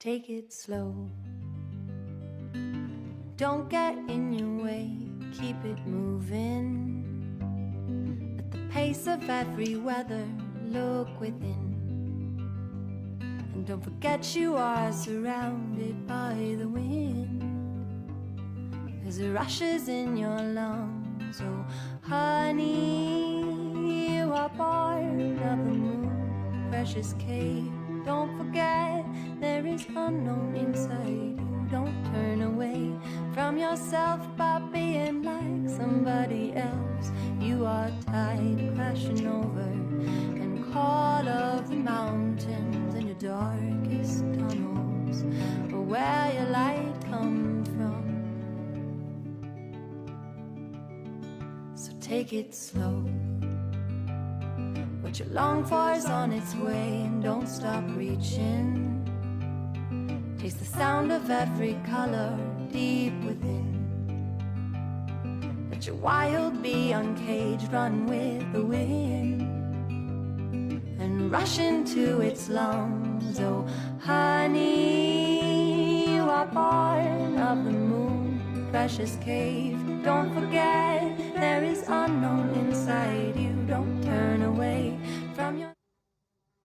Take it slow. Don't get in your way, keep it moving. At the pace of every weather, look within. And don't forget you are surrounded by the wind. As it rushes in your lungs, oh honey, you are part of the moon, precious cave. Don't forget there is unknown inside you. Don't turn away from yourself by being like somebody else. You are tide crashing over and call of the mountains in your darkest tunnels, or where your light comes from. So take it slow. What you long for is on its way, and don't stop reaching. Taste the sound of every color deep within. Let your wild be uncaged, run with the wind and rush into its lungs. Oh honey, you are born of the moon, precious cave. Don't forget there is unknown inside you. Don't turn away from your